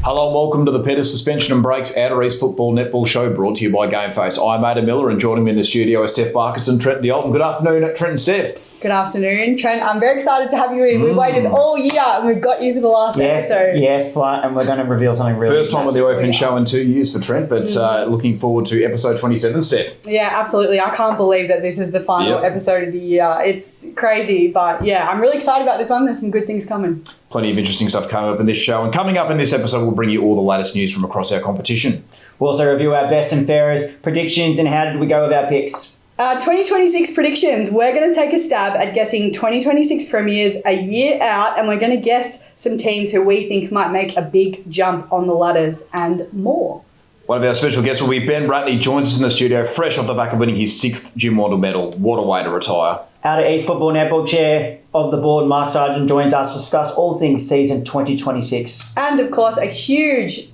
Hello and welcome to the Pedders Suspension and Breaks Outer East Football Netball Show, brought to you by Gameface. I'm Adam Miller, and joining me in the studio is Steph Barkis and Trent the Alton. Good afternoon, Trent and Steph. Good afternoon, Trent. I'm very excited to have you in. We waited all year and we've got you for the last episode. Yes, and we're going to reveal something really First time on the OEFN show in 2 years for Trent, but looking forward to episode 27, Steph. Yeah, absolutely. I can't believe that this is the final episode of the year. It's crazy, but yeah, I'm really excited about this one. There's some good things coming. Plenty of interesting stuff coming up in this show, and coming up in this episode, we'll bring you all the latest news from across our competition. We'll also review our best and fairest predictions and how did we go with our picks. 2026 predictions. We're going to take a stab at guessing 2026 premiers a year out, and we're going to guess some teams who we think might make a big jump on the ladders and more. One of our special guests will be Ben Wratten. He joins us in the studio fresh off the back of winning his 6th Jim Wandin medal. What a way to retire. Outer East Football Netball Chair of the Board, Mark Sargent, joins us to discuss all things season 2026. And of course, a huge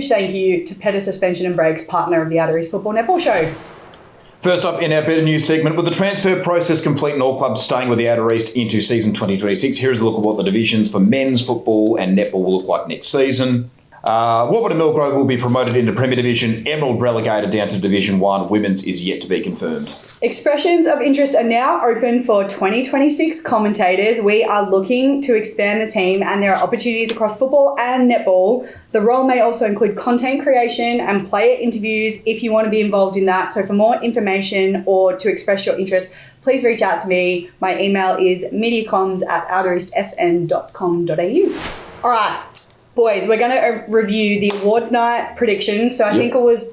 thank you to Pedders Suspension and Breaks, partner of the Outer East Football Netball Show. First up in our Better News segment, with the transfer process complete and all clubs staying with the Outer East into season 2026, here's a look at what the divisions for men's football and netball will look like next season. Warburton and Millgrove will be promoted into Premier Division. Emerald relegated down to Division 1. Women's is yet to be confirmed. Expressions of interest are now open for 2026 commentators. We are looking to expand the team, and there are opportunities across football and netball. The role may also include content creation and player interviews if you want to be involved in that. So for more information or to express your interest, please reach out to me. My email is mediacoms@outereastfn.com.au. All right. Boys, we're going to review the awards night predictions. So I think it was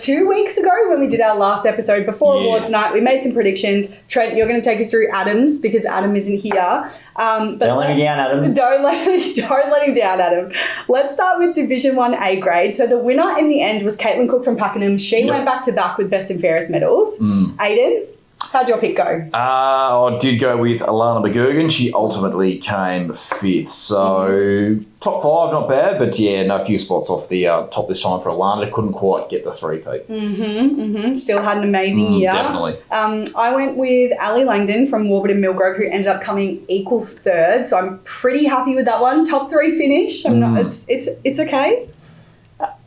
2 weeks ago when we did our last episode before awards night. We made some predictions. Trent, you're going to take us through Adam's because Adam isn't here. But don't let him down, Adam. Don't let him down, Adam. Let's start with Division 1 A grade. So the winner in the end was Caitlin Cook from Pakenham. She went back to back with best and fairest medals. Aiden, how'd your pick go? I did go with Alana McGurgan. She ultimately came 5th. So top 5, not bad. But yeah, no few spots off the top this time for Alana. Couldn't quite get the 3-peat. Still had an amazing year. Definitely. I went with Ali Langdon from Warburton Millgrove, who ended up coming equal 3rd. So I'm pretty happy with that one. Top 3 finish. I'm not. It's okay.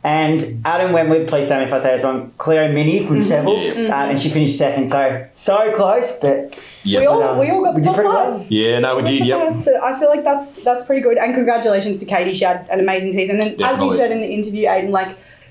And Adam went with, please tell me if I say this wrong, Cleo Mini from Seville, and she finished 2nd. So close, but we all got the top 5. Well. Yeah, no, we did. Yep. So I feel like that's pretty good. And congratulations to Katie. She had an amazing season. And as you said in the interview, Aiden,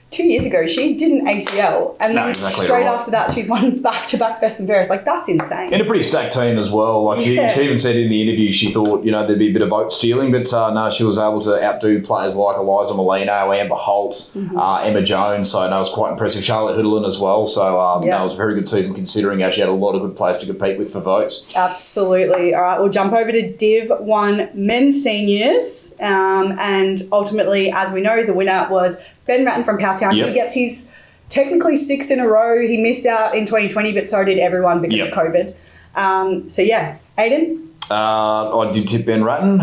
2 years ago, she did an ACL, and then straight after that, she's won back-to-back best and fairest. That's insane. And a pretty stacked team as well. She even said in the interview she thought, there'd be a bit of vote stealing, but no, she was able to outdo players like Eliza Molino, Amber Holt, Emma Jones. So, no, it was quite impressive. Charlotte Hoodlin as well. So, no, it was a very good season considering she had a lot of good players to compete with for votes. Absolutely. All right, we'll jump over to Div 1 Men's Seniors. And ultimately, as we know, the winner was Ben Wratten from Powelltown. He gets his technically 6th in a row. He missed out in 2020, but so did everyone because of COVID. Aiden? I did tip Ben Wratten,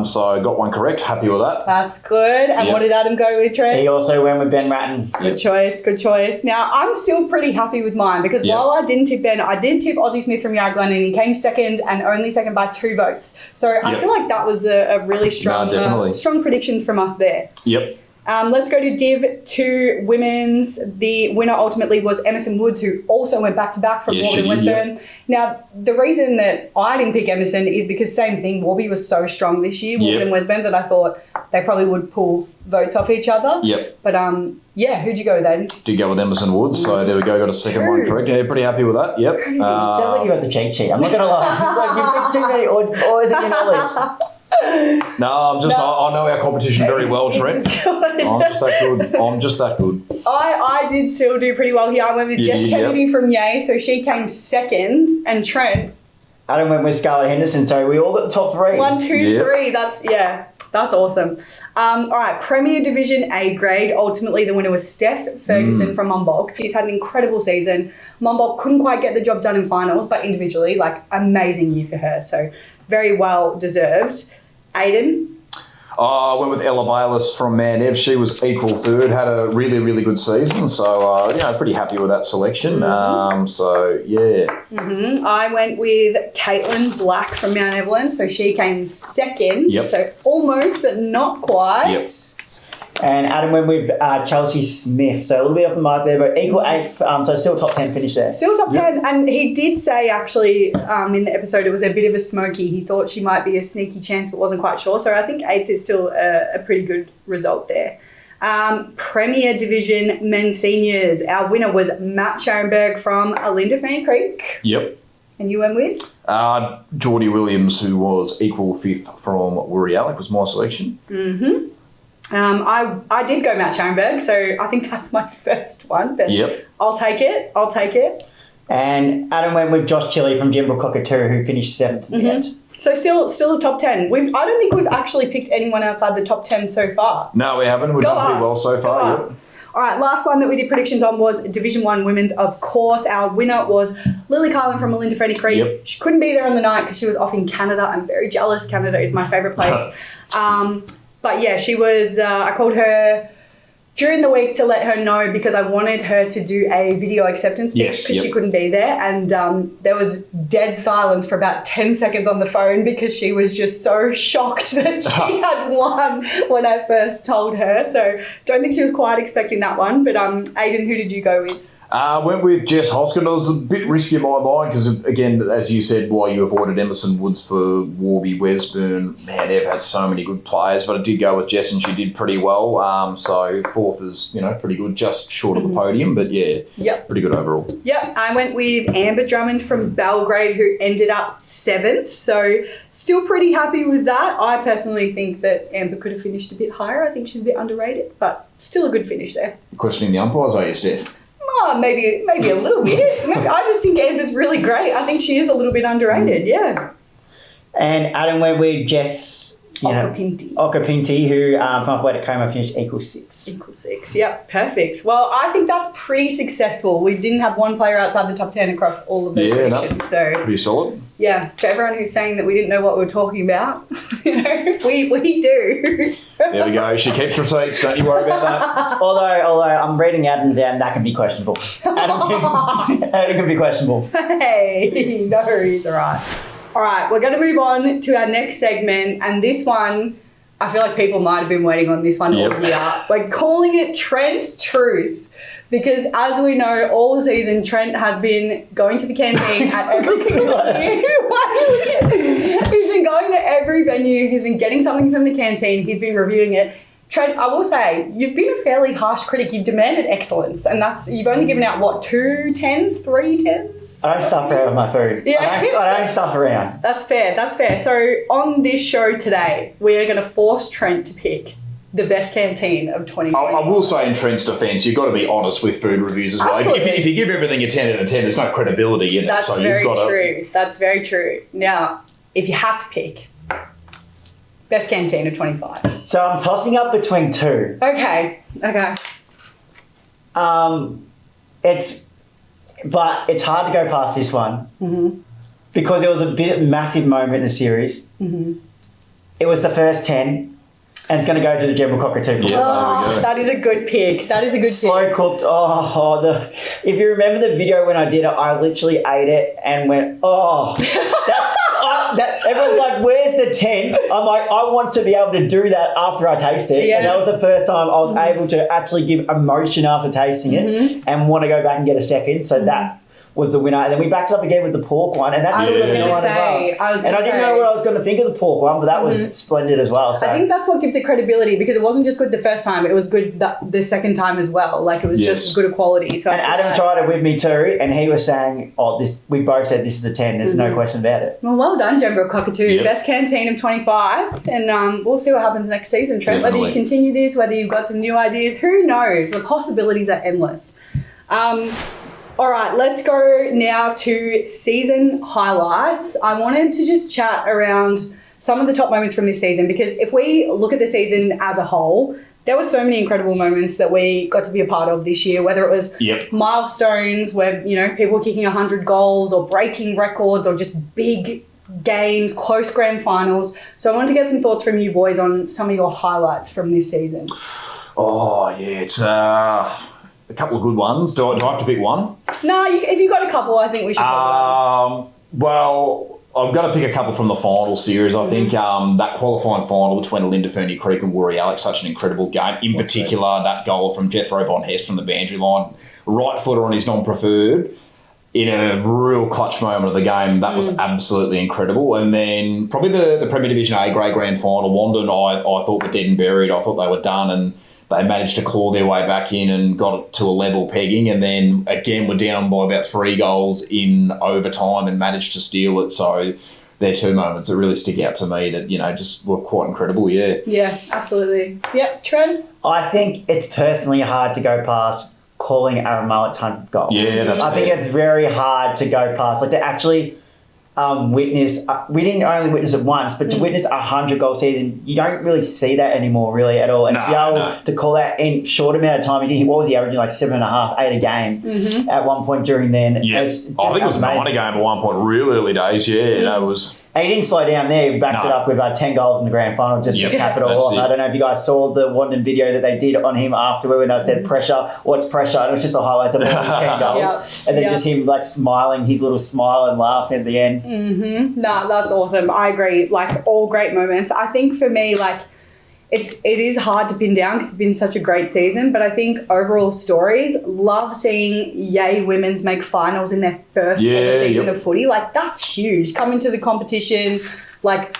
so I got one correct. Happy with that. That's good. And what did Adam go with, Trent? He also went with Ben Wratten. Good choice. Now, I'm still pretty happy with mine because while I didn't tip Ben, I did tip Aussie Smith from Yarra Glen, and he came 2nd and only 2nd by 2 votes. So I feel like that was a really strong predictions from us there. Yep. Let's go to Div 2 Women's. The winner ultimately was Emerson Woods, who also went back-to-back from Warby Westburn. Now, the reason that I didn't pick Emerson is because same thing, Warby was so strong this year, Warby and Westburn, that I thought they probably would pull votes off each other. Yep. But, who'd you go with then? Did go with Emerson Woods, so there we go, got a 2nd one correct. Yeah, pretty happy with that, yep. Sounds like you got the cheat sheet. I'm not going to lie. You picked too many, or is it your knowledge? No, I know our competition very well, Trent. I'm just that good. I did still do pretty well here. I went with Jess Kennedy from Yay, so she came 2nd, and Trent. Adam went with Scarlett Henderson, so we all got the top 3. 1, 2, 3. That's awesome. All right, Premier Division A grade. Ultimately, the winner was Steph Ferguson from Monbulk. She's had an incredible season. Monbulk couldn't quite get the job done in finals, but individually, amazing year for her. So very well deserved. Aiden? I went with Ella Bayliss from Mandev. She was equal 3rd, had a really, really good season. So, pretty happy with that selection. I went with Caitlin Black from Mount Evelyn. So she came 2nd. So almost, but not quite. And Adam went with Chelsea Smith. So a little bit off the mark there, but equal 8th. So still top 10 finish there. Still top 10. And he did say, actually, in the episode, it was a bit of a smoky. He thought she might be a sneaky chance, but wasn't quite sure. So I think 8th is still a pretty good result there. Premier Division men's seniors. Our winner was Matt Scharenberg from Alinda Creek. Yep. And you went with? Geordie Williams, who was equal 5th from Wurialek, was my selection. Mm-hmm. I did go Matt Scharenberg, so I think that's my first one. But Yep. I'll take it. And Adam went with Josh Chili from Jimbrel Cockatoo, who finished 7th in the end. So still the top 10. I don't think we've actually picked anyone outside the top 10 so far. No, we haven't. We've done pretty well so far. Go Yep. us. All right, last one that we did predictions on was Division 1 Women's. Of course, our winner was Lily Carlin from Melinda Ferny Creek. Yep. She couldn't be there on the night because she was off in Canada. I'm very jealous. Canada is my favourite place. But yeah, she was, I called her during the week to let her know because I wanted her to do a video acceptance speech because she couldn't be there. And there was dead silence for about 10 seconds on the phone because she was just so shocked that she had won when I first told her. So don't think she was quite expecting that one. But Aiden, who did you go with? Went with Jess Hoskin. It was a bit risky in my mind because, again, as you said, why you avoided Emerson Woods for Warby, Wesburn. Man, they've had so many good players, but I did go with Jess and she did pretty well. So 4th is, pretty good, just short of the podium, but yeah, pretty good overall. Yep, I went with Amber Drummond from Belgrade, who ended up 7th. So still pretty happy with that. I personally think that Amber could have finished a bit higher. I think she's a bit underrated, but still a good finish there. Questioning the umpires, are you, Steph? Oh, maybe a little bit. I just think Amber's really great. I think she is a little bit underrated, yeah. And Adam went with Jess Okapinti, who from Athletic Coma finished equal 6. Equal 6, yep, perfect. Well, I think that's pretty successful. We didn't have one player outside the top 10 across all of those predictions. So pretty solid. Yeah, for everyone who's saying that we didn't know what we were talking about, we do. There we go. She keeps receipts. Don't you worry about that. Although I'm reading Adam down, that can be questionable. Adam can be questionable. Hey, no, he's all right. All right, we're going to move on to our next segment, and this one, I feel like people might have been waiting on this one all year. We're calling it Trent's Truth. Because as we know, all season, Trent has been going to the canteen at every single venue. He's been going to every venue. He's been getting something from the canteen. He's been reviewing it. Trent, I will say, you've been a fairly harsh critic. You've demanded excellence. And you've only given out, 2 10s, 3 10s? I don't stuff around with my food. Yeah. I don't stuff around. That's fair. So on this show today, we are going to force Trent to pick the best canteen of 2020. I will say in Trent's defence, you've got to be honest with food reviews as well. If you give everything a 10 out of 10, there's no credibility in it. That's very true. That's very true. Now, if you have to pick best canteen of 25. So I'm tossing up between 2. Okay. It's hard to go past this one because it was a massive moment in the series. Mm-hmm. It was the first 10. And it's going to go to the Jimbrel Cockatoo. Yeah, that is a good pick. Slow cooked. If you remember the video when I did it, I literally ate it and went, everyone's like, where's the 10? I'm like, I want to be able to do that after I taste it. Yeah. And that was the first time I was able to actually give emotion after tasting it and want to go back and get a second. So that was the winner. And then we backed it up again with the pork one. And that's I didn't know what I was going to think of the pork one, but that was splendid as well. So. I think that's what gives it credibility because it wasn't just good the first time, it was good the second time as well. Like it was just good quality. So and Adam tried it with me too, and he was saying, we both said this is a 10. There's no question about it. Well done, Jimbrel Cockatoo. Yep. Best canteen of 25. And we'll see what happens next season, Trent. Definitely. Whether you continue this, whether you've got some new ideas, who knows? The possibilities are endless. All right, let's go now to season highlights. I wanted to just chat around some of the top moments from this season because if we look at the season as a whole, there were so many incredible moments that we got to be a part of this year, whether it was milestones where, people were kicking 100 goals or breaking records or just big games, close grand finals. So I wanted to get some thoughts from you boys on some of your highlights from this season. Oh, yeah, it's a couple of good ones. Do I have to pick one? No, if you've got a couple, I think we should talk about them. Well, I've got to pick a couple from the final series. I think that qualifying final between Linda Fernie Creek and Warri Alex, such an incredible game. In particular, that goal from Jethro Von Hess from the boundary line, right footer on his non-preferred, in a real clutch moment of the game. That was absolutely incredible. And then probably the Premier Division A grade grand final, Wandin, I thought were dead and buried. I thought they were done, and they managed to claw their way back in and got it to a level pegging. And then, again, were down by about 3 goals in overtime and managed to steal it. So they're 2 moments that really stick out to me that, just were quite incredible, yeah. Yeah, absolutely. Yep, Trent? I think it's personally hard to go past calling Aaron Mullet's 100th goal. Yeah, that's I think it's very hard to go past, to actually witness. We didn't only witness it once, but to witness 100-goal season, you don't really see that anymore, really, at all. And to be able to call that in short amount of time, what was he averaging, 7.5, 8 a game at one point during then? Yeah, I think it was 9 a game at one point, real early days, yeah. It was... And he didn't slow down there. He backed it up with 10 goals in the grand final just to cap it all off. I don't know if you guys saw the Wandin video that they did on him afterward when they said, pressure, what's pressure? And it was just the highlights of all his 10 goals. And then just him smiling, his little smile and laughing at the end. Mm-hmm. No, that's awesome. I agree. All great moments. I think for me, it is hard to pin down because it's been such a great season, but I think overall stories, love seeing Yay Women's make finals in their first ever season of footy. That's huge. Come into the competition,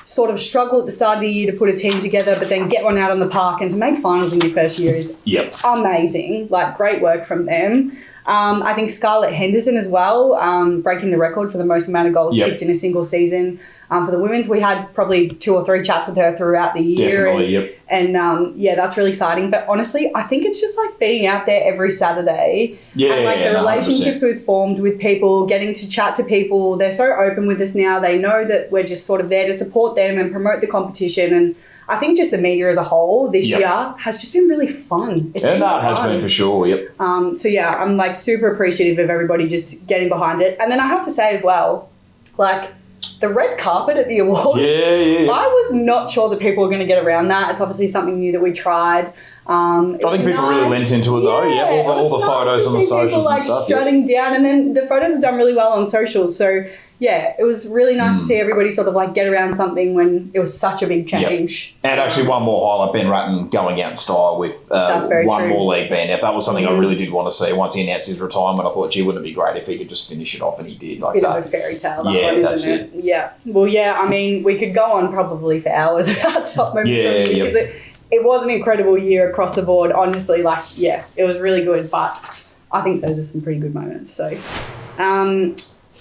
sort of struggle at the start of the year to put a team together, but then get one out on the park, and to make finals in your first year is amazing. Great work from them. I think Scarlett Henderson as well, breaking the record for the most amount of goals kicked in a single season. For the women's, we had probably 2 or 3 chats with her throughout the year. Definitely, And that's really exciting. But honestly, I think it's just being out there every Saturday. And the relationships 100%. We've formed with people, getting to chat to people. They're so open with us now. They know that we're just sort of there to support them and promote the competition. And I think just the media as a whole this year has just been really fun. It has been for sure, I'm super appreciative of everybody just getting behind it. And then I have to say as well, the red carpet at the awards, I was not sure that people were going to get around that. It's obviously something new that we tried. I think people really lent into it though. Yeah, all the photos on the socials and stuff. Strutting down, and then the photos have done really well on socials. So yeah, it was really nice to see everybody sort of get around something when it was such a big change. And actually, one more highlight: Ben Wratten going out in style with one more league BNF. That was something I really did want to see. Once he announced his retirement, I thought, gee, wouldn't it be great if he could just finish it off, and he did. Bit of a fairy tale, that one, isn't it? Yeah. Well, yeah. I mean, we could go on probably for hours about top moments because it was an incredible year across the board. Honestly, it was really good. But I think those are some pretty good moments. So,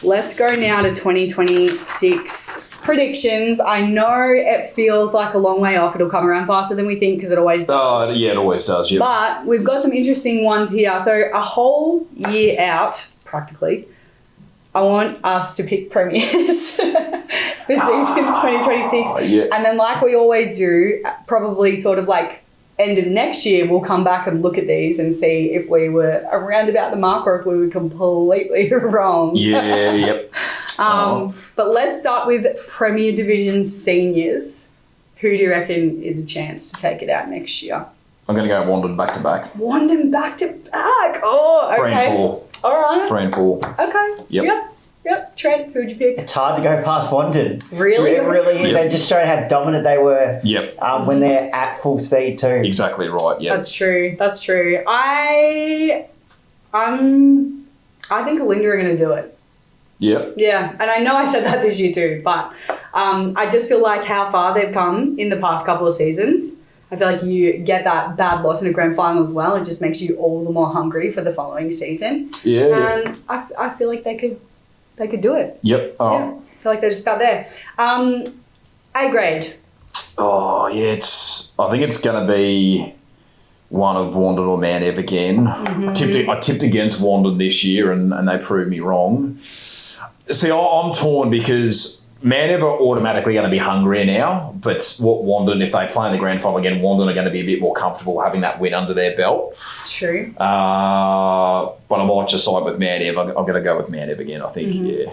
let's go now to 2026 predictions. I know it feels like a long way off. It'll come around faster than we think because it always does. Oh, yeah, it always does. Yep. But we've got some interesting ones here. So a whole year out, practically, I want us to pick premiers for season 2026. And then we always do, probably sort of end of next year, we'll come back and look at these and see if we were around about the mark or if we were completely wrong. But let's start with Premier Division seniors. Who do you reckon is a chance to take it out next year? I'm going to go Wandin back to back. Wandin back to back. Oh, okay. 3 and 4. All right. 3 and 4. Okay. Yep. Trent, who'd you pick? It's hard to go past Wandin. Really? It really is. They just showed how dominant they were when they're at full speed too. Exactly right, That's true. I think Olinda are going to do it. Yeah, and I know I said that this year too, but I just feel like how far they've come in the past couple of seasons. I feel like you get that bad loss in a grand final as well. It just makes you all the more hungry for the following season. And I feel like they could do it. I feel like they're just about there. A grade. Oh, yeah, I think it's going to be one of Wandin or Mount Ev again. I tipped against Wandin this year and they proved me wrong. See, I'm torn because Mount Ev are automatically going to be hungrier now, but what Wandin, if they play in the grand final again, Wandin are going to be a bit more comfortable having that win under their belt. It's true. But I might just side with Mount Ev. I'm going to go with Mount Ev again, I think,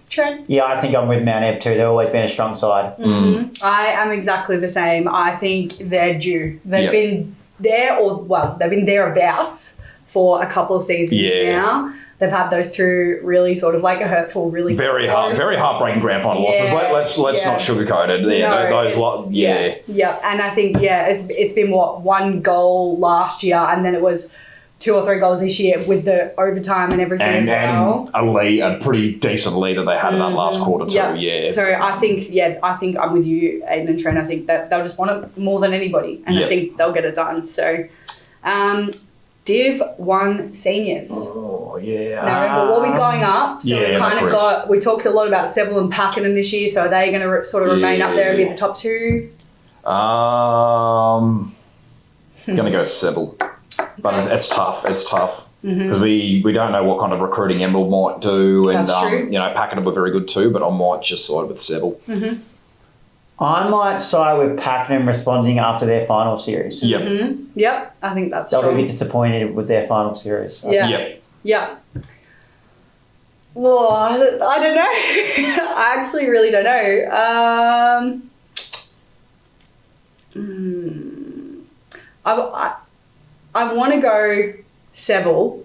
Trent? Yeah, I think I'm with Mount Ev too. They've always been a strong side. I am exactly the same. I think they're due. They've been there they've been thereabouts for a couple of seasons now. They've had those two really sort of like a hurtful, really very heartbreaking grand final losses. Let's not sugarcoat it. Yeah, and I think it's been one goal last year, and then it was 2 or 3 goals this year with the overtime and everything as well. And a pretty decent lead that they had in that last quarter too. Yeah. So I think I'm with you, Aiden and Trent. I think that they'll just want it more than anybody, and I think they'll get it done. So. Div 1 seniors. Oh, yeah. Now, remember, Warby's going up, so we talked a lot about Seville and Pakenham this year, so are they going to sort of remain up there and be the top 2? Going to go Seville. But it's tough. It's tough. Because we don't know what kind of recruiting Emerald might do. And, That's true. Pakenham were very good too, but I might just side with Seville. I might side with Pakenham responding after their final series. Yep. Yep, I think that's They'll be disappointed with their final series. Yeah. Well, I don't know. I actually really don't know. I want to go Seville,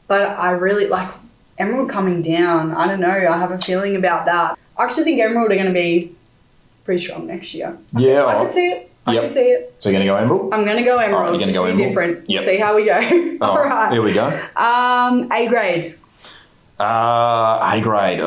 but I really like Emerald coming down. I don't know. I have a feeling about that. I actually think Emerald are going to be pretty strong next year. Yeah. I can see it. I can see it. So you're going to go Emerald? I'm going to go Emerald. You're going to go Emerald. Different. Yep. We'll see how we go. All right. Here we go. A grade. A grade.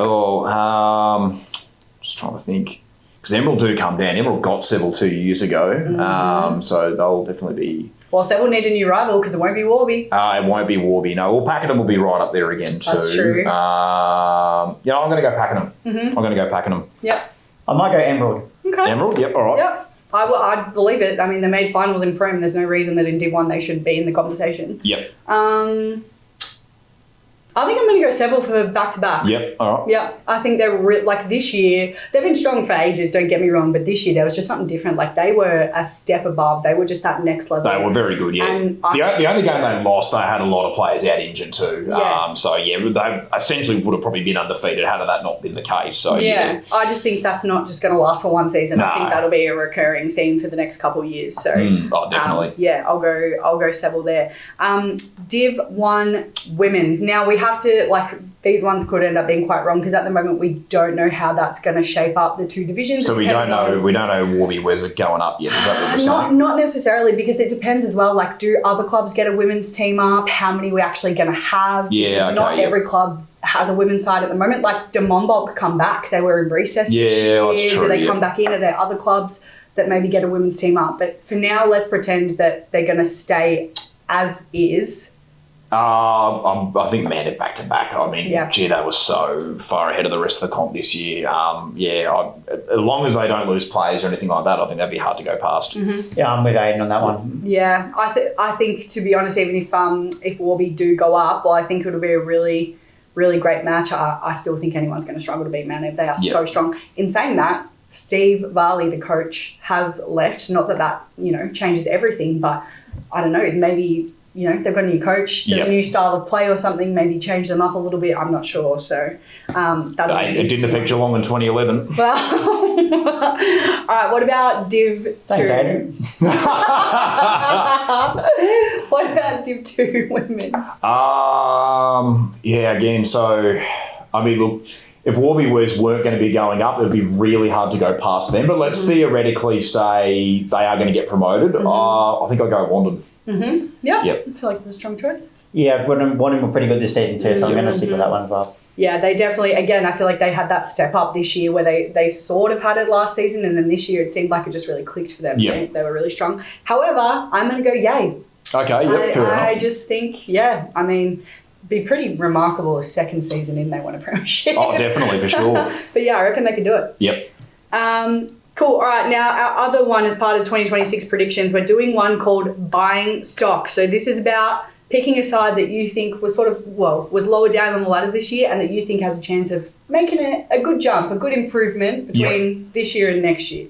Just trying to think. Because Emerald do come down. Emerald got Seville 2 years ago. So they'll definitely be... Well, Seville need a new rival because it won't be Warby. It won't be Warby, no. Well, Pakenham will be right up there again too. That's true. I'm going to go Pakenham. I'm going to go Pakenham. Yep. I might go Emerald. Okay. Emerald, yep, all right. Yep. I believe it. I mean, they made finals in Prem. There's no reason that in Div 1 they should be in the conversation. Yep. I think I'm going to go Seville for back-to-back. Yep, all right. Yep. I think they're, like this year, they've been strong for ages, don't get me wrong, but this year there was just something different. Like they were a step above. They were just that next level. They were very good, yeah. And the only game they lost, they had a lot of players out injured too. Yeah. They essentially would have probably been undefeated had that not been the case. So yeah. I just think that's not just going to last for one season. No. I think that'll be a recurring theme for the next couple of years. So definitely. I'll go Seville there. Div 1 women's. Now we have to these ones could end up being quite wrong because at the moment we don't know how that's going to shape up the 2 divisions. So we don't know Warby where's it going up yet. Is that what we're saying? Not necessarily, because it depends as well. Like, do other clubs get a women's team up? How many we're actually going to have? Yeah, because not every club has a women's side at the moment. Like, do Monbulk come back? They were in recess this year. That's true. Do they come back in? Are there other clubs that maybe get a women's team up? But for now, let's pretend that they're going to stay as is. I think man back to back. I mean, gee, they were so far ahead of the rest of the comp this year. As long as they don't lose players or anything like that, I think that'd be hard to go past. Yeah, I'm with Aiden on that one. Yeah, I think to be honest, even if Warby do go up, well, I think it'll be a really, really great match. I still think anyone's going to struggle to beat Manav. They are so strong. In saying that, Steve Varley, the coach, has left. Not that changes everything, but I don't know, maybe. They've got a new coach, there's a new style of play or something, maybe change them up a little bit, I'm not sure. So it didn't affect Geelong in 2011. Well, all right, what about Div 2? Thanks, Aiden. What about Div 2 women's? Again, so, I mean, look, if Warby weren't going to be going up, it would be really hard to go past them. But let's theoretically say they are going to get promoted. I think I'll go Wandin. Yep. I feel like it's a strong choice. Yeah, Wandin were pretty good this season too, so I'm going to stick with that one as well. Yeah, they definitely, again, I feel like they had that step up this year where they sort of had it last season, and then this year it seemed like it just really clicked for them. Yeah. They were really strong. However, I'm going to go Yay. Okay, yep, fair enough. I just think, I mean, be pretty remarkable if second season in they won a premiership. Oh, definitely, for sure. But I reckon they could do it. Yep. Cool. All right. Now, our other one as part of 2026 predictions, we're doing one called Buying Stock. So this is about picking a side that you think was was lower down on the ladders this year and that you think has a chance of making a good jump, a good improvement between this year and next year.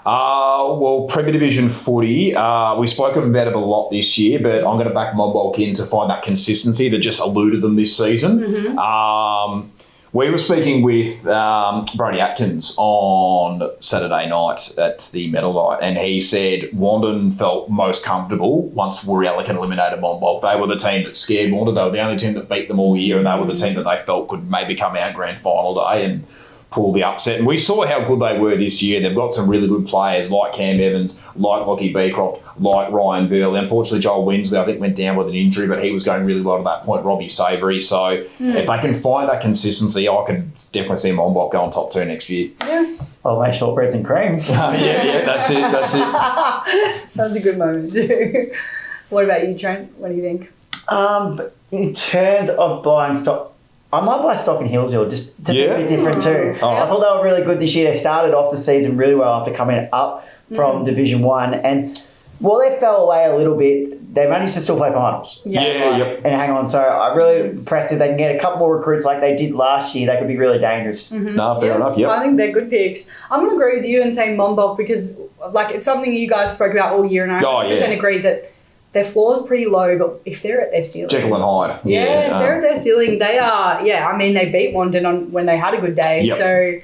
Premier Division footy, we've spoken about it a lot this year, but I'm going to back Monbulk in to find that consistency that just eluded them this season. We were speaking with Brody Atkins on Saturday night at the medal night, and he said Wandin felt most comfortable once Warrialic had eliminated Monbulk. They were the team that scared Wandin. They were the only team that beat them all year, and they were the team that they felt could maybe come out grand final day and pull the upset. And we saw how good they were this year. They've got some really good players like Cam Evans, like Lockie Beecroft, like Ryan Burley. Unfortunately, Joel Winsley, I think, went down with an injury, but he was going really well to that point. Robbie Savory. So if they can find that consistency, I could definitely see Monbulk go on top 2 next year. Yeah. Oh, mate, shortbreads and cream. Yeah, that's it. That was a good moment too. What about you, Trent? What do you think? In terms of buying stock, I might buy stock in Hillsville just to be a bit different too. Oh. I thought they were really good this year. They started off the season really well after coming up from Division 1. And while they fell away a little bit, they managed to still play finals. Yep. And hang on. So I'm really impressed if they can get a couple more recruits like they did last year. They could be really dangerous. No, fair enough, yep. I think they're good picks. I'm going to agree with you and say Monbulk because it's something you guys spoke about all year, and I 100% agree that their floor is pretty low, but if they're at their ceiling... Jekyll and Hyde. Yeah, if they're at their ceiling, they are... Yeah, I mean, they beat Wandin when they had a good day. Yep. So,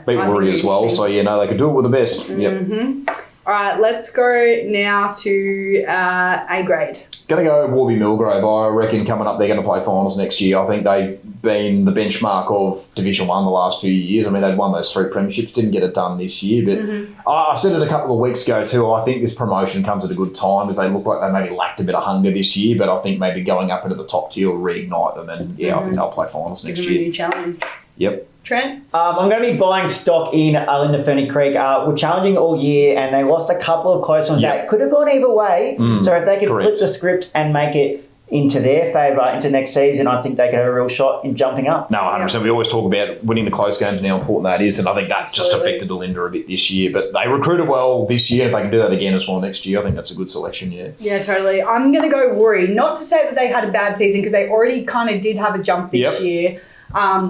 beat Warrior as well. So, they could do it with the best. Mm-hmm. All right, let's go now to A grade. Going to go Warby Millgrove. I reckon coming up they're going to play finals next year. I think they've been the benchmark of Division 1 the last few years. I mean, they'd won those 3 premierships, didn't get it done this year. But I said it a couple of weeks ago too, I think this promotion comes at a good time as they look like they maybe lacked a bit of hunger this year, but I think maybe going up into the top tier will reignite them. And, I think they'll play finals next year. New challenge. Yep. Trent? I'm going to be buying stock in Linda Ferny Creek. We're challenging all year and they lost a couple of close ones that could have gone either way. So if they could flip the script and make it into their favour into next season, I think they could have a real shot in jumping up. No, 100%. We always talk about winning the close games and how important that is, and I think that's just affected Linda a bit this year. But they recruited well this year. If they can do that again as well next year, I think that's a good selection, Yeah, totally. I'm going to go Worry. Not to say that they had a bad season because they already kind of did have a jump this year.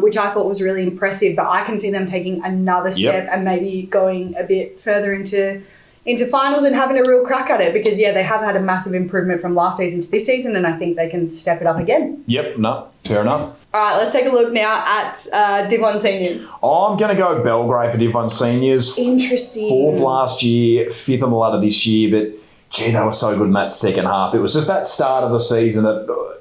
Which I thought was really impressive, but I can see them taking another step and maybe going a bit further into finals and having a real crack at it because, they have had a massive improvement from last season to this season and I think they can step it up again. Yep, no, fair enough. All right, let's take a look now at Div 1 Seniors. I'm going to go Belgrave for Div 1 Seniors. Interesting. 4th last year, 5th on the ladder this year, but, they were so good in that second half. It was just that start of the season that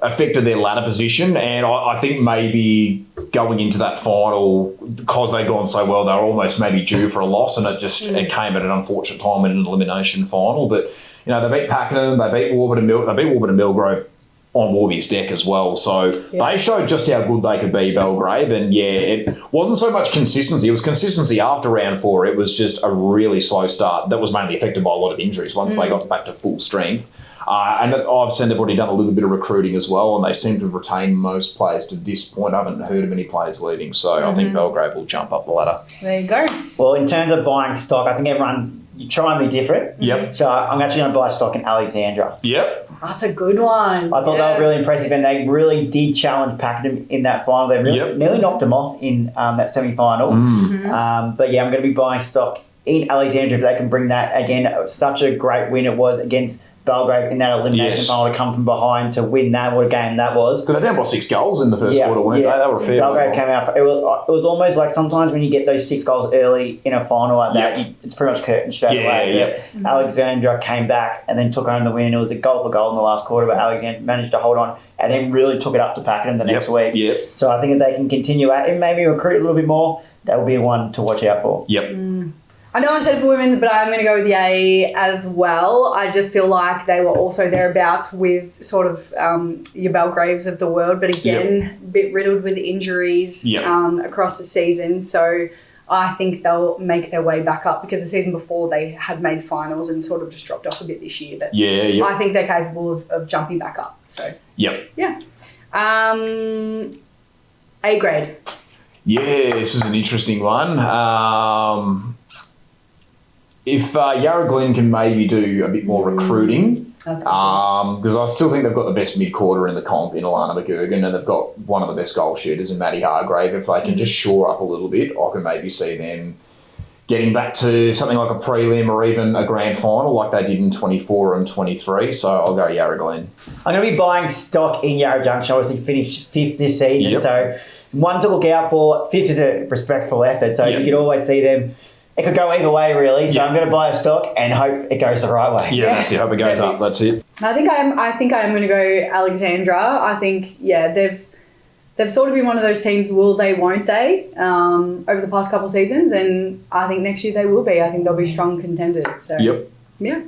affected their ladder position, and I think maybe going into that final, because they'd gone so well, they were almost maybe due for a loss, and it came at an unfortunate time in an elimination final. But they beat Pakenham, they beat Warburton and Millgrove on Warby's deck as well. So they showed just how good they could be, Belgrave, and it wasn't so much consistency. It was consistency after round 4. It was just a really slow start that was mainly affected by a lot of injuries once they got back to full strength. And I've seen they've already done a little bit of recruiting as well, and they seem to have retained most players to this point. I haven't heard of any players leaving, so I think Belgrave will jump up the ladder. There you go. Well, in terms of buying stock, I think you try and be different. Yep. So I'm actually going to buy stock in Alexandra. Yep. That's a good one. I thought they were really impressive, and they really did challenge Pakenham in that final. They nearly knocked them off in that semi-final. I'm going to be buying stock in Alexandra if they can bring that again. Such a great win it was against Belgrave in that elimination final to come from behind to win that. What a game that was. Because they down by 6 goals in the first quarter, weren't they? They were fair. Belgrave came out. It was almost like sometimes when you get those 6 goals early in a final like that, it's pretty much curtain straight away. Alexandra came back and then took home the win. It was a goal for goal in the last quarter, but Alexandra managed to hold on and then really took it up to Pakenham the next week. So I think if they can continue at it, maybe recruit a little bit more, that will be one to watch out for. I know I said it for women's, but I'm going to go with the A as well. I just feel like they were also thereabouts with sort of your Belgraves of the world, but again, a bit riddled with injuries across the season. So I think they'll make their way back up because the season before they had made finals and sort of just dropped off a bit this year. But I think they're capable of jumping back up. So A grade. Yeah, this is an interesting one. If Yarra Glen can maybe do a bit more recruiting, because I still think they've got the best mid-quarter in the comp in Alana McGurgan, and they've got one of the best goal shooters in Maddie Hargrave. If they can just shore up a little bit, I can maybe see them getting back to something like a prelim or even a grand final like they did in 24 and 23. So I'll go Yarra Glen. I'm going to be buying stock in Yarra Junction. Obviously finished 5th this season. Yep. So one to look out for. 5th is a respectful effort. So you could always see them. It could go either way, really. So I'm going to buy a stock and hope it goes the right way. Yeah, that's it. Hope it goes up. That's it. I think I am going to go Alexandra. I think, they've sort of been one of those teams, will they, won't they, over the past couple of seasons. And I think next year they will be. I think they'll be strong contenders. So, yeah.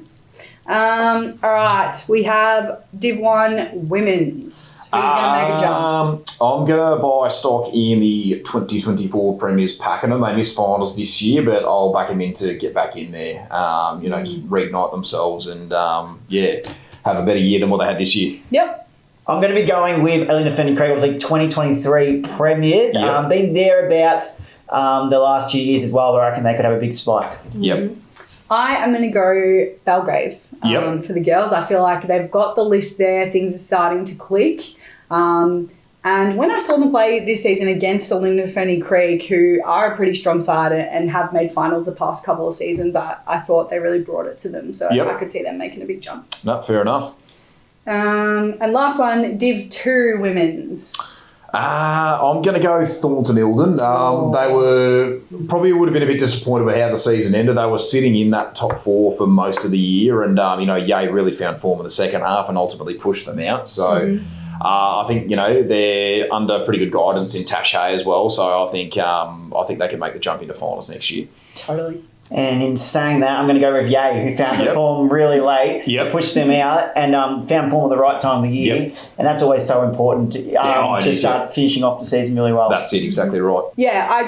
All right. We have Div 1 Women's. Who's going to make a jump? I'm going to buy stock in the 2024 Premiers Pakenham. They missed finals this year, but I'll back them in to get back in there. Just reignite themselves and, have a better year than what they had this year. Yep. I'm going to be going with Elena Fenton-Creek, obviously 2023 Premiers. Yep. Been thereabouts the last few years as well, where I reckon they could have a big spike. Yep. I am going to go Belgrave for the girls. I feel like they've got the list there. Things are starting to click. And when I saw them play this season against Elena Fenton-Creek, who are a pretty strong side and have made finals the past couple of seasons, I thought they really brought it to them. So I could see them making a big jump. No, fair enough. And last one, Div 2 Women's. I'm going to go Thornton Ilden. They would have been a bit disappointed with how the season ended. They were sitting in that top 4 for most of the year, and Yay really found form in the second half and ultimately pushed them out. So I think they're under pretty good guidance in Tash Hay as well. So I think they can make the jump into finals next year. Totally. And in saying that, I'm going to go with Yay, who found the form really late to push them out and found form at the right time of the year. Yep. And that's always so important to start finishing off the season really well. That's it, exactly right. Yeah, I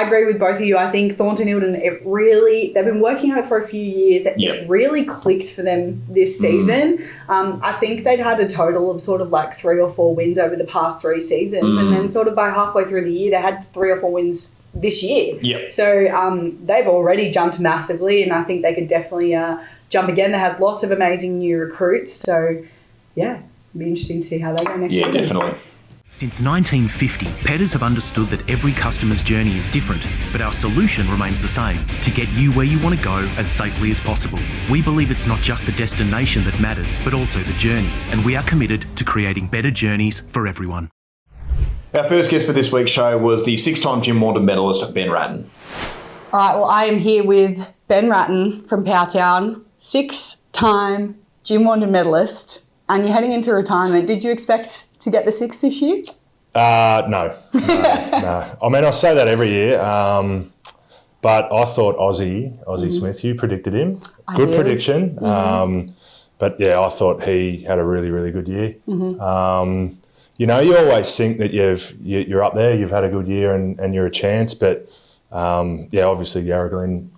agree with both of you. I think Thornton Ilden, they've been working on it for a few years. It really clicked for them this season. I think they'd had a total of sort of like 3 or 4 wins over the past 3 seasons. And then sort of by halfway through the year, they had 3 or 4 wins this year. Yep. So they've already jumped massively, and I think they could definitely jump again. They have lots of amazing new recruits. So, it'll be interesting to see how they go next season. Yeah, definitely. Since 1950, Pedders have understood that every customer's journey is different, but our solution remains the same, to get you where you want to go as safely as possible. We believe it's not just the destination that matters, but also the journey, and we are committed to creating better journeys for everyone. Our first guest for this week's show was the 6-time Jim Wandin medalist, Ben Wratten. All right, well, I am here with Ben Wratten from Powelltown, 6-time Jim Wandin medalist, and you're heading into retirement. Did you expect to get the 6th this year? No. I mean, I say that every year, but I thought Aussie Smith, you predicted him. Good prediction. But, I thought he had a really, really good year. You always think that you're up there, you've had a good year and you're a chance, but obviously Yarra Glen,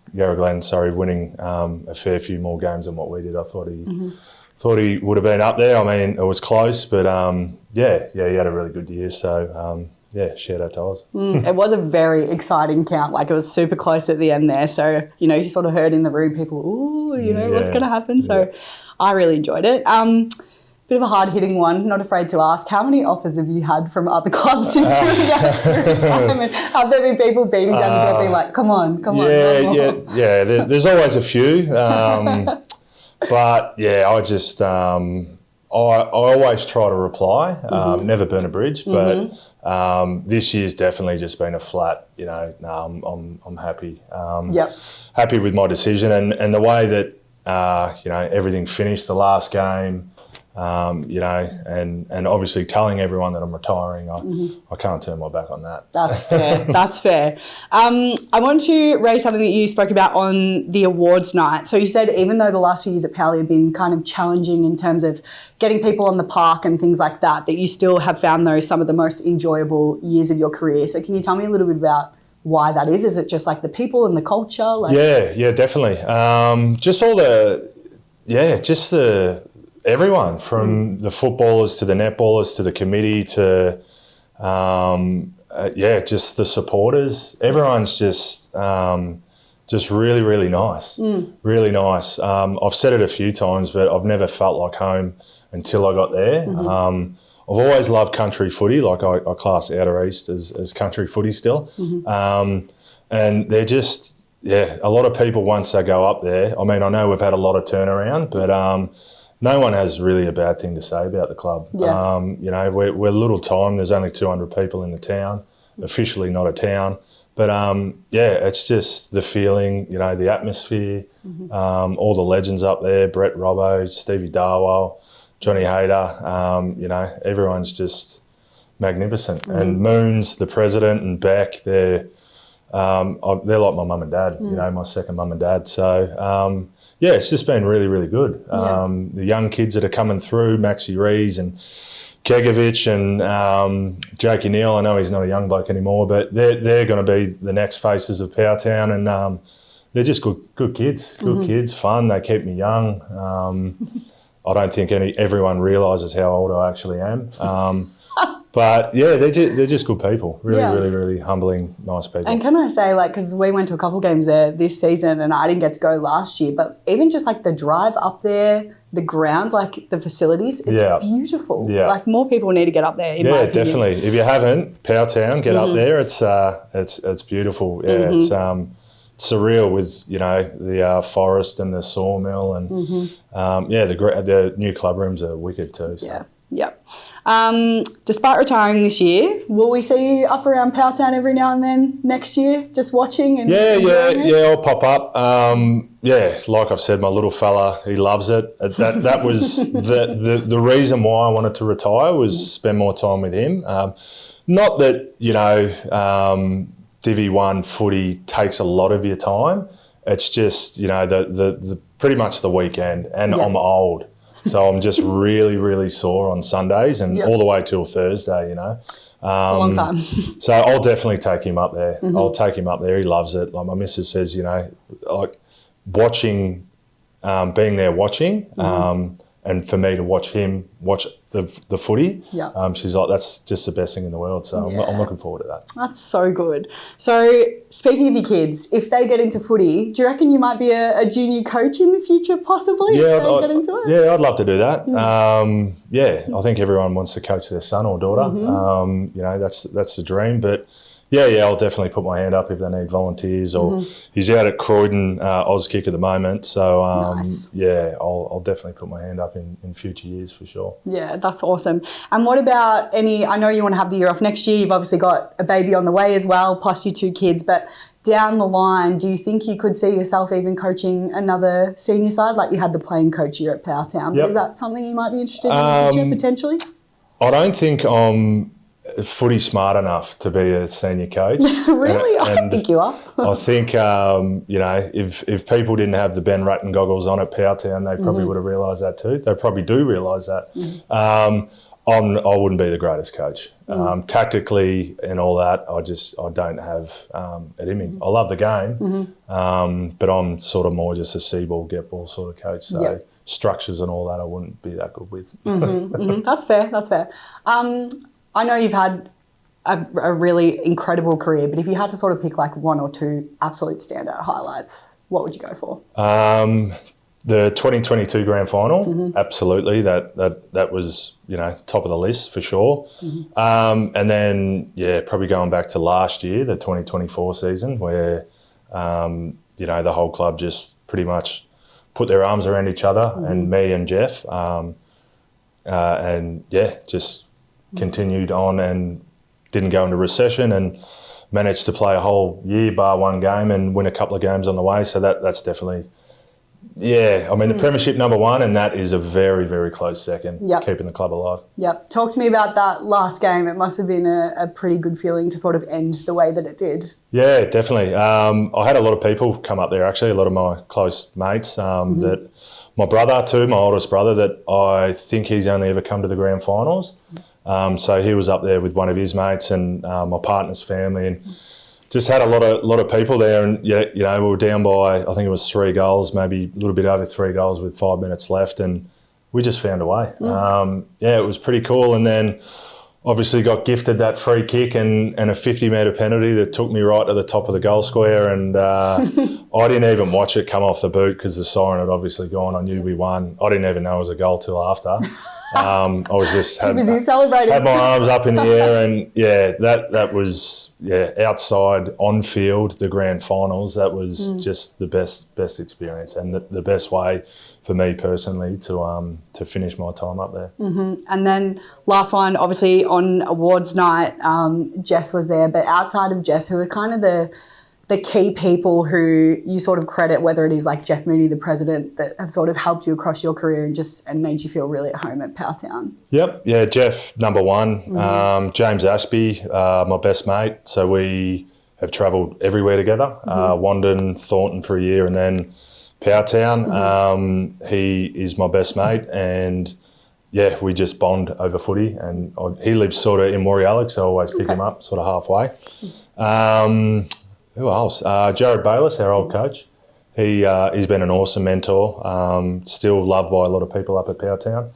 winning a fair few more games than what we did. I thought he would have been up there. I mean, it was close, but he had a really good year. So shout out to Oz. It was a very exciting count. Like, it was super close at the end there. So you sort of heard in the room people, what's going to happen. So I really enjoyed it. Bit of a hard-hitting one, not afraid to ask. How many offers have you had from other clubs since you were going through retirement? Have there been people beating down the door being like, come on. Yeah. There's always a few. But, I just... I always try to reply. Never burn a bridge. But this year's definitely just been a flat, I'm happy. Happy with my decision. And the way that, everything finished the last game... and obviously telling everyone that I'm retiring, I can't turn my back on that. That's fair. I want to raise something that you spoke about on the awards night. So you said even though the last few years at Powley have been kind of challenging in terms of getting people on the park and things like that, that you still have found those some of the most enjoyable years of your career. So can you tell me a little bit about why that is? Is it just like the people and the culture? Yeah, definitely. Everyone from the footballers to the netballers to the committee to, just the supporters. Everyone's just really, really nice. Really nice. I've said it a few times, but I've never felt like home until I got there. I've always loved country footy. Like I class Outer East as country footy still. And they're just a lot of people, once they go up there, I mean, I know we've had a lot of turnaround, but no one has really a bad thing to say about the club. Yeah. We're little time. There's only 200 people in the town, officially not a town. But, it's just the feeling, the atmosphere, all the legends up there, Brett Robbo, Stevie Darwell, Johnny Hayter, everyone's just magnificent. And Moons, the president, and Beck, they're like my mum and dad, my second mum and dad. So, it's just been really, really good. The young kids that are coming through, Maxi Rees and Kegovich and Jakey Neal, I know he's not a young bloke anymore, but they're going to be the next faces of Powelltown, and they're just good kids, fun. They keep me young. I don't think everyone realises how old I actually am. But they're just good people. Really, really humbling, nice people. And can I say, because we went to a couple games there this season, and I didn't get to go last year, but even just the drive up there, the ground, the facilities, it's beautiful. Yeah. More people need to get up there. In my opinion. Definitely. If you haven't, Powelltown, get up there. It's beautiful. Yeah, it's surreal with the forest and the sawmill, and the new club rooms are wicked too. So. Yeah. Despite retiring this year, will we see you up around Powelltown every now and then next year, just watching? And I'll pop up. Like I've said, my little fella, he loves it. That was the reason why I wanted to retire, was spend more time with him. Not that Divi 1 footy takes a lot of your time. It's just the pretty much the weekend, and I'm old. So I'm just really, really sore on Sundays and all the way till Thursday, It's a long time. So I'll definitely take him up there. I'll take him up there. He loves it. Like my missus says, watching, being there watching, and for me to watch him watch the footy, she's like, that's just the best thing in the world. So I'm looking forward to that. That's so good. So speaking of your kids, if they get into footy, do you reckon you might be a junior coach in the future, possibly? If they get into it? Yeah, I'd love to do that. I think everyone wants to coach their son or daughter. That's the dream. But I'll definitely put my hand up if they need volunteers. Or he's out at Croydon Auskick at the moment, so nice. I'll definitely put my hand up in future years for sure. Yeah, that's awesome. And what about I know you want to have the year off next year. You've obviously got a baby on the way as well, plus your 2 kids. But down the line, do you think you could see yourself even coaching another senior side, like you had the playing coach here at Powelltown? Yep. Is that something you might be interested in the future potentially? I don't think I'm footy smart enough to be a senior coach. Really? I think you are. I think, if people didn't have the Ben Wratten goggles on at Powelltown, they probably would have realised that too. They probably do realise that. I wouldn't be the greatest coach. Tactically and all that, I don't have it in me. I love the game, but I'm sort of more just a see ball, get ball sort of coach. So structures and all that, I wouldn't be that good with. That's fair. I know you've had a really incredible career, but if you had to sort of pick 1 or 2 absolute standout highlights, what would you go for? The 2022 grand final, absolutely. That was top of the list for sure. And then probably going back to last year, the 2024 season, where the whole club just pretty much put their arms around each other, and me and Jeff, just continued on and didn't go into recession, and managed to play a whole year bar 1 game and win a couple of games on the way. So that's definitely, the premiership number 1, and that is a very, very close second, keeping the club alive. Yep. Talk to me about that last game. It must have been a pretty good feeling to sort of end the way that it did. Yeah, definitely. I had a lot of people come up there, actually, a lot of my close mates that my brother too, my oldest brother, that I think he's only ever come to the grand finals. So he was up there with one of his mates and my partner's family, and just had a lot of people there. And we were down by, I think it was 3 goals, maybe a little bit over 3 goals with 5 minutes left, and we just found a way. It was pretty cool. And then obviously got gifted that free kick and a 50-metre penalty that took me right to the top of the goal square, and I didn't even watch it come off the boot because the siren had obviously gone. I knew we won. I didn't even know it was a goal till after. I was just Too busy celebrating. Had my arms up in the air, and that was outside on field, the grand finals. That was just the best experience, and the best way for me personally to finish my time up there. And then last one, obviously on awards night, Jess was there, but outside of Jess, who are kind of the key people who you sort of credit, whether it is like Jeff Mooney, the president, that have sort of helped you across your career and made you feel really at home at Powelltown? Yep, yeah, Jeff, number one. James Ashby, my best mate. So we have travelled everywhere together. Wandin, Thornton for a year, and then Powelltown. He is my best mate, and we just bond over footy. And he lives sort of in Morrialloc, so I always pick him up sort of halfway. Who else? Jared Bayless, our old coach. He's been an awesome mentor, still loved by a lot of people up at Powelltown.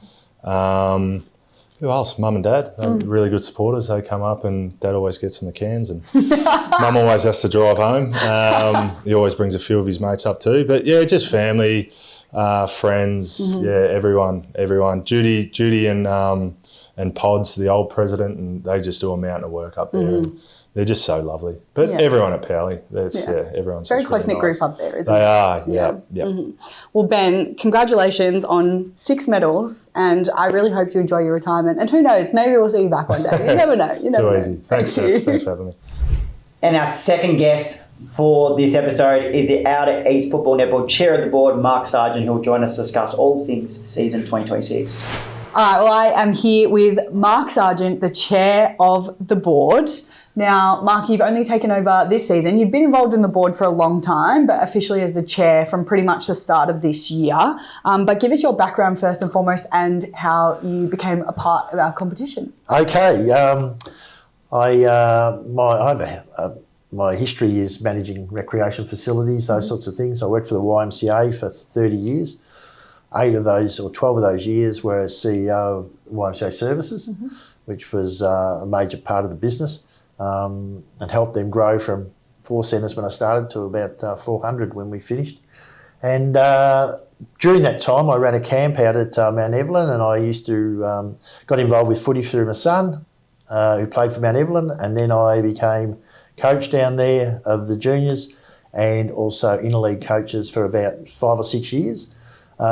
Who else? Mum and Dad, really good supporters. They come up and Dad always gets them the cans, and Mum always has to drive home. He always brings a few of his mates up too. But just family, friends, everyone. Judy and Pods, the old president, and they just do a mountain of work up there. And they're just so lovely. But everyone at Powley, everyone's very really close-knit nice group up there, isn't it? They are, yeah. Well, Ben, congratulations on 6 medals, and I really hope you enjoy your retirement. And who knows, maybe we'll see you back one day. You never know. Too easy. Thanks, Steph. Thanks for having me. And our second guest for this episode is the Outer East Football Netball Chair of the Board, Mark Sargent, who will join us to discuss all things season 2026. All right, well, I am here with Mark Sargent, the Chair of the Board. Now, Mark, you've only taken over this season. You've been involved in the board for a long time, but officially as the chair from pretty much the start of this year. But give us your background first and foremost, and how you became a part of our competition. Okay. My history is managing recreation facilities, those sorts of things. I worked for the YMCA for 30 years. 12 of those years were as CEO of YMCA Services, which was a major part of the business. And helped them grow from 4 centres when I started to about 400 when we finished. And during that time, I ran a camp out at Mount Evelyn, and I used to got involved with footy through my son, who played for Mount Evelyn, and then I became coach down there of the juniors and also interleague coaches for about 5 or 6 years.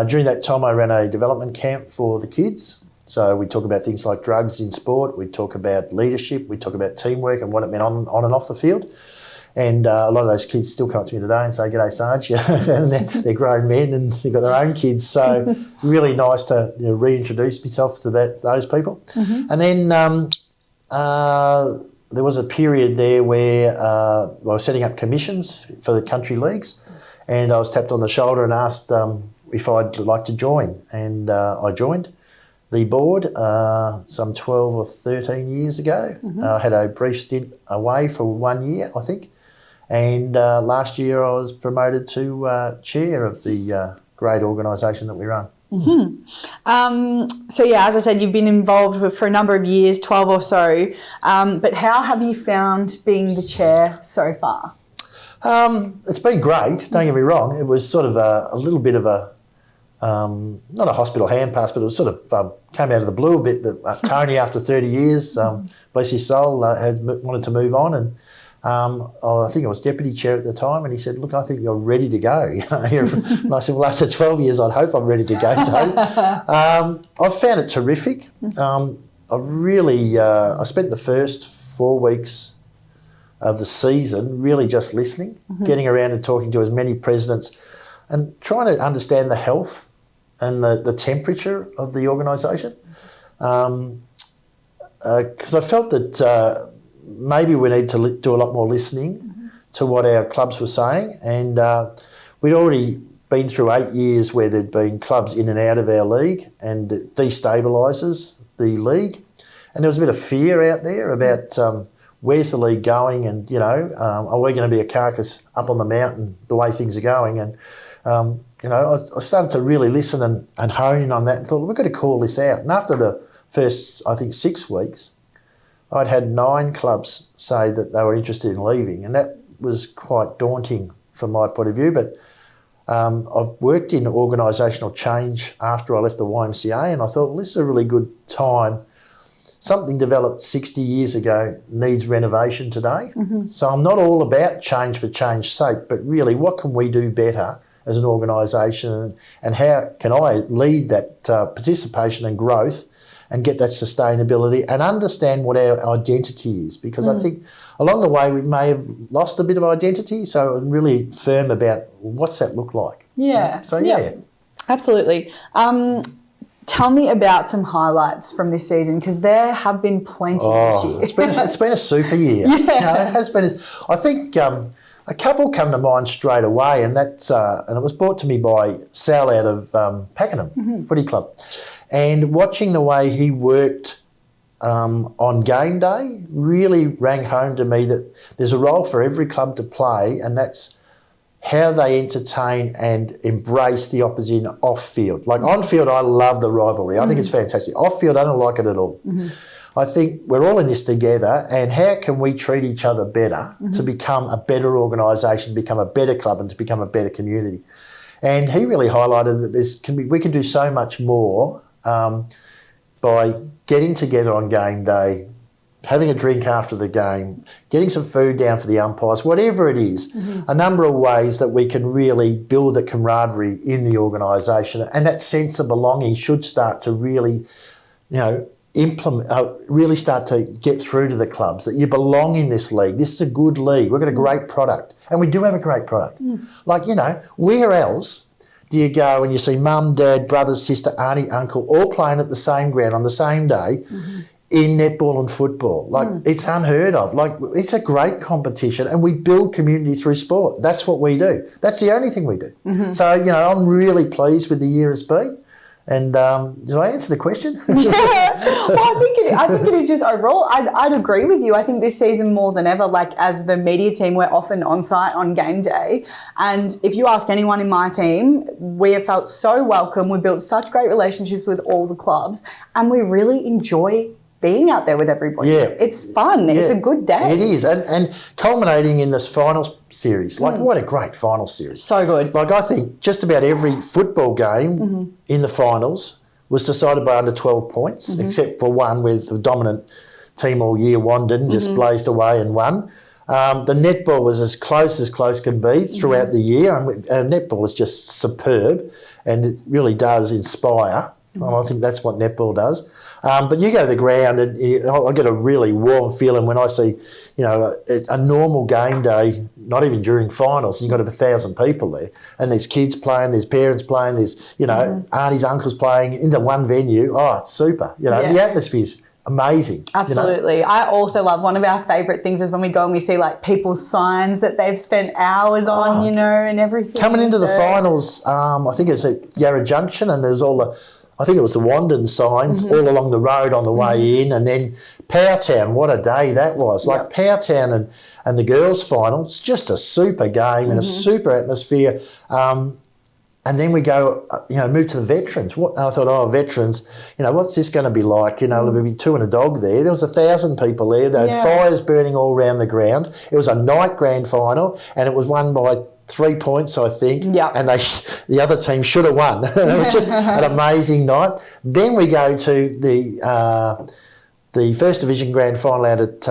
During that time, I ran a development camp for the kids. So we talk about things like drugs in sport, we talk about leadership, we talk about teamwork and what it meant on and off the field. And a lot of those kids still come up to me today and say, "G'day, Sarge," and they're grown men and they've got their own kids. So really nice to reintroduce myself to those people. And then there was a period there where I was setting up commissions for the country leagues, and I was tapped on the shoulder and asked if I'd like to join, and I joined the board some 12 or 13 years ago. I had a brief stint away for 1 year, I think. And last year I was promoted to chair of the great organisation that we run. So, as I said, you've been involved for a number of years, 12 or so. But how have you found being the chair so far? It's been great, don't get me wrong. It was sort of a little bit of a, not a hospital hand pass, but it was sort of came out of the blue a bit that Tony, after 30 years, bless his soul, had wanted to move on. And I think I was deputy chair at the time, and he said, "Look, I think you're ready to go." And I said, "Well, after 12 years, I'd hope I'm ready to go, Tony." I've found it terrific. I spent the first 4 weeks of the season really just listening, getting around and talking to as many presidents and trying to understand the health and the temperature of the organisation. Because I felt that maybe we need to do a lot more listening to what our clubs were saying. And we'd already been through 8 years where there'd been clubs in and out of our league, and it destabilises the league. And there was a bit of fear out there about where's the league going, and, are we going to be a carcass up on the mountain the way things are going? And, I started to really listen and hone in on that and thought, we've got to call this out. And after the first, I think, 6 weeks, I'd had 9 clubs say that they were interested in leaving, and that was quite daunting from my point of view. But I've worked in organisational change after I left the YMCA, and I thought, well, this is a really good time. Something developed 60 years ago needs renovation today. So I'm not all about change for change's sake, but really what can we do better as an organisation, and how can I lead that participation and growth and get that sustainability and understand what our identity is, because I think along the way we may have lost a bit of identity, so I'm really firm about what's that look like. Yeah. So, yeah. Absolutely. Tell me about some highlights from this season, because there have been plenty this year. It's been a super year. Yeah. You know, it has been. I think a couple come to mind straight away, and that's and it was brought to me by Sal out of Pakenham Footy Club, and watching the way he worked on game day really rang home to me that there's a role for every club to play, and that's how they entertain and embrace the opposition off-field. Like on-field, I love the rivalry. I think it's fantastic. Off-field, I don't like it at all. I think we're all in this together, and how can we treat each other better to become a better organisation, become a better club, and to become a better community? And he really highlighted that we can do so much more by getting together on game day, having a drink after the game, getting some food down for the umpires, whatever it is, a number of ways that we can really build the camaraderie in the organisation. And that sense of belonging should start to really, really start to get through to the clubs, that you belong in this league. This is a good league. We've got a great product. And we do have a great product. Where else do you go and you see mum, dad, brother, sister, auntie, uncle all playing at the same ground on the same day in netball and football? It's unheard of. It's a great competition, and we build community through sport. That's what we do. That's the only thing we do. So, I'm really pleased with the year it's been. And did I answer the question? Yeah. Well, I think it is just overall, I'd agree with you. I think this season more than ever, as the media team, we're often on site on game day. And if you ask anyone in my team, we have felt so welcome. We built such great relationships with all the clubs, and we really enjoy being out there with everybody. Yeah. It's fun. Yeah. It's a good day. It is. And culminating in this finals series. What a great final series. So good. I think just about every football game in the finals was decided by under 12 points, except for one with the dominant team all year, Wandin, just blazed away and won. The netball was as close can be throughout the year, and netball is just superb, and it really does inspire. I think that's what netball does. But you go to the ground, and I get a really warm feeling when I see, a normal game day, not even during finals, you've got 1,000 people there, and there's kids playing, there's parents playing, there's, aunties, uncles playing into one venue. Oh, it's super. The atmosphere's amazing. Absolutely. I also love, one of our favourite things is when we go and we see people's signs that they've spent hours on, and everything. Coming into the finals, I think it's at Yarra Junction, and there's I think it was the Wandin signs all along the road on the way in, and then Powelltown, what a day that was. Powelltown and the girls' final, it's just a super game and a super atmosphere. And then we go, move to the veterans. And I thought, veterans, what's this going to be like? There'll be two and a dog there. There was 1,000 people there. They had fires burning all around the ground. It was a night grand final, and it was won by 3 points, I think, and the other team should have won. It was just an amazing night. Then we go to the First Division Grand Final out at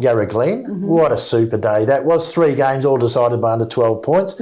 Yarra Glen. What a super day that was. 3 games all decided by under 12 points.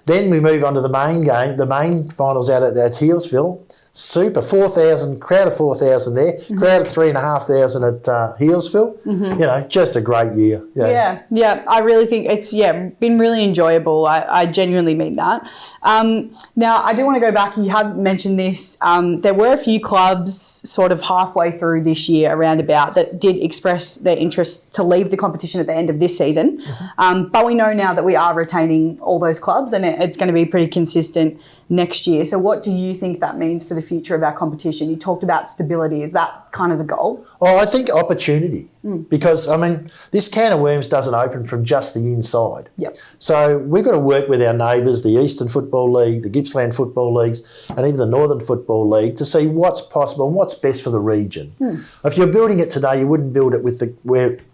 Then we move on to the main game, the main finals out at Healesville. Super, 4,000, crowd of 4,000 there, crowd of 3,500 at Healesville. Just a great year. Yeah. I really think it's been really enjoyable. I genuinely mean that. Now, I do want to go back. You have mentioned this. There were a few clubs sort of halfway through this year, around about, that did express their interest to leave the competition at the end of this season. But we know now that we are retaining all those clubs, and it's going to be pretty consistent next year. So what do you think that means for the future of our competition? You talked about stability. Is that kind of the goal? Oh, I think opportunity, because, I mean, this can of worms doesn't open from just the inside. Yep. So we've got to work with our neighbours, the Eastern Football League, the Gippsland Football Leagues, and even the Northern Football League, to see what's possible and what's best for the region. If you're building it today, you wouldn't build it with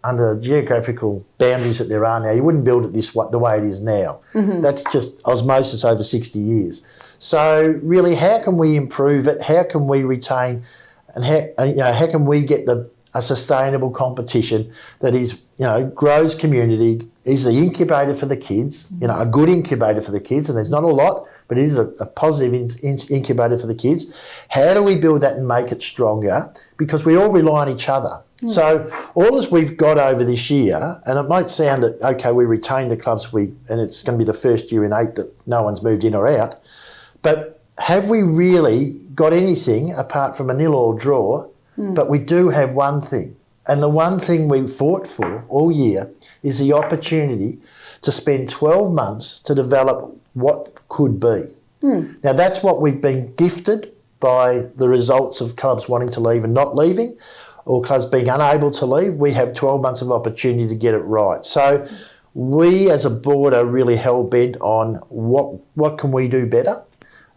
under the geographical boundaries that there are now, you wouldn't build it the way it is now. That's just osmosis over 60 years. So really, how can we improve it? How can we retain, and how can we get a sustainable competition that is, grows community, is the incubator for the kids, a good incubator for the kids, and there's not a lot, but it is a positive incubator for the kids. How do we build that and make it stronger? Because we all rely on each other. So all as we've got over this year, and it might sound that, okay, we retain the clubs, and it's going to be the first year in 8 that no one's moved in or out, but have we really got anything apart from a 0-0 draw? But we do have one thing, and the one thing we fought for all year is the opportunity to spend 12 months to develop what could be. Now, that's what we've been gifted by the results of clubs wanting to leave and not leaving, or clubs being unable to leave. We have 12 months of opportunity to get it right. So we as a board are really hell-bent on what can we do better.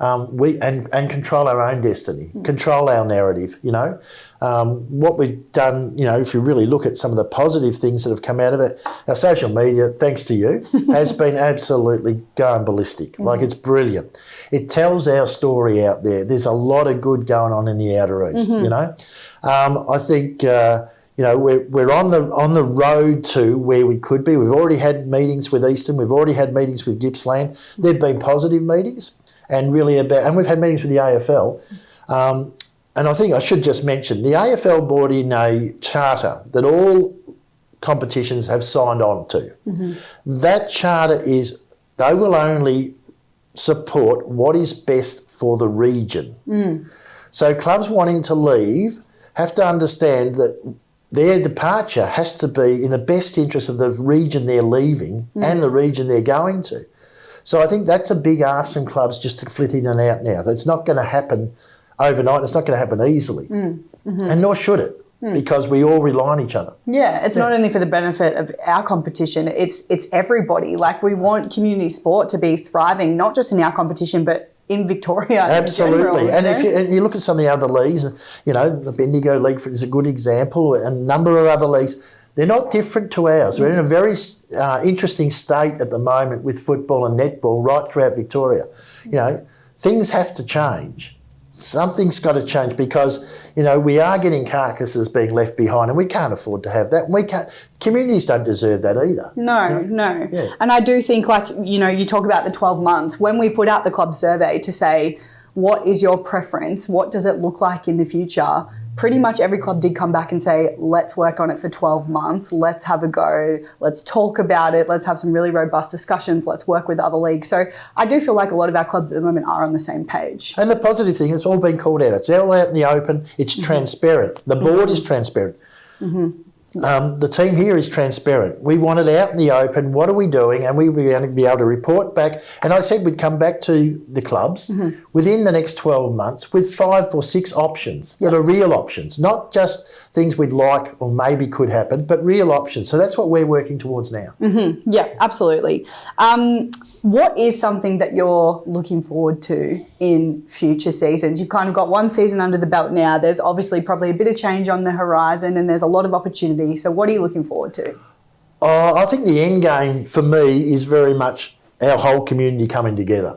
And control our own destiny, control our narrative, What we've done, if you really look at some of the positive things that have come out of it, our social media, thanks to you, has been absolutely going ballistic. Like, it's brilliant. It tells our story out there. There's a lot of good going on in the Outer East, I think... we're on the road to where we could be. We've already had meetings with Eastern. We've already had meetings with Gippsland. They've been positive meetings. And we've had meetings with the AFL. And I think I should just mention, the AFL brought in a charter that all competitions have signed on to. That charter is, they will only support what is best for the region. So clubs wanting to leave have to understand that their departure has to be in the best interest of the region they're leaving and the region they're going to. So I think that's a big ask from clubs just to flit in and out now. It's not going to happen overnight. It's not going to happen easily. And nor should it, because we all rely on each other. Yeah, it's not only for the benefit of our competition, it's everybody. Like, we want community sport to be thriving, not just in our competition, but in Victoria. Absolutely. In general, and you look at some of the other leagues, the Bendigo League is a good example, and a number of other leagues. They're not different to ours. We're in a very interesting state at the moment with football and netball right throughout Victoria. Things have to change. Something's got to change because, we are getting carcasses being left behind, and we can't afford to have that. And communities don't deserve that either. No. Yeah. And I do think, you talk about the 12 months. When we put out the club survey to say, what is your preference? What does it look like in the future? Pretty much every club did come back and say, let's work on it for 12 months. Let's have a go. Let's talk about it. Let's have some really robust discussions. Let's work with other leagues. So I do feel like a lot of our clubs at the moment are on the same page. And the positive thing, it's all been called out. It's all out in the open. It's transparent. The board is transparent. The team here is transparent. We want it out in the open. What are we doing? And we were going to be able to report back. And I said we'd come back to the clubs within the next 12 months with 5 or 6 options that are real options, not just things we'd like or maybe could happen, but real options. So that's what we're working towards now. Yeah, absolutely. What is something that you're looking forward to in future seasons? You've kind of got one season under the belt now. There's obviously probably a bit of change on the horizon, and there's a lot of opportunity. So what are you looking forward to? I think the end game for me is very much our whole community coming together,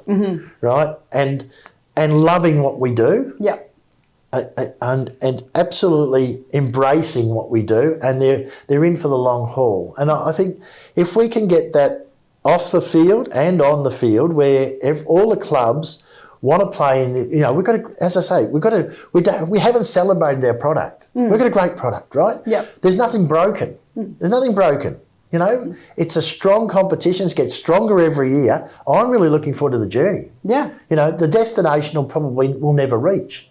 right? And loving what we do. Yeah. And absolutely embracing what we do, and they're in for the long haul. And I think if we can get that off the field and on the field, where all the clubs want to play in we've got to, as I say, we haven't celebrated our product. We've got a great product, right? Yeah. There's nothing broken. There's nothing broken. It's a strong competition. It gets stronger every year. I'm really looking forward to the journey. Yeah. The destination will never reach.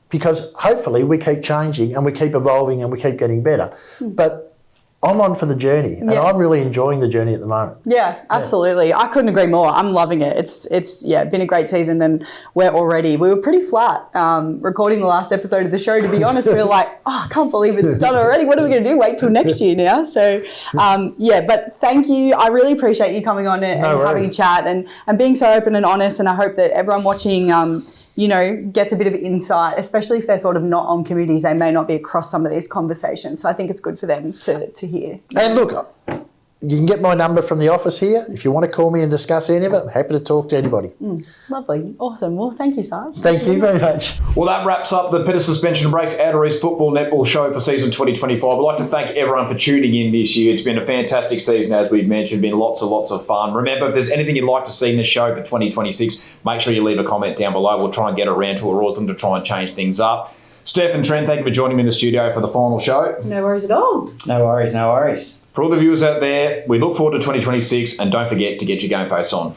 Because hopefully we keep changing and we keep evolving and we keep getting better. But I'm on for the journey, and I'm really enjoying the journey at the moment. Yeah, absolutely. I couldn't agree more. I'm loving it. It's been a great season, and we were pretty flat recording the last episode of the show, to be honest. We were like, I can't believe it's done already. What are we going to do? Wait till next year now. So, but thank you. I really appreciate you coming on and having a chat and being so open and honest, and I hope that everyone watching gets a bit of insight, especially if they're sort of not on committees. They may not be across some of these conversations. So I think it's good for them to hear. And look, you can get my number from the office here. If you want to call me and discuss any of it, I'm happy to talk to anybody. Lovely. Awesome. Well, thank you, Sarge. Thank you very much. Well, that wraps up the Pedders Suspension Breaks Outer East Football Netball Show for season 2025. I'd like to thank everyone for tuning in this year. It's been a fantastic season, as we've mentioned. Been lots of fun. Remember, if there's anything you'd like to see in the show for 2026, make sure you leave a comment down below. We'll try and get around to it. We're awesome to try and change things up. Steph and Trent, thank you for joining me in the studio for the final show. No worries at all. No worries. For all the viewers out there, we look forward to 2026, and don't forget to get your game face on.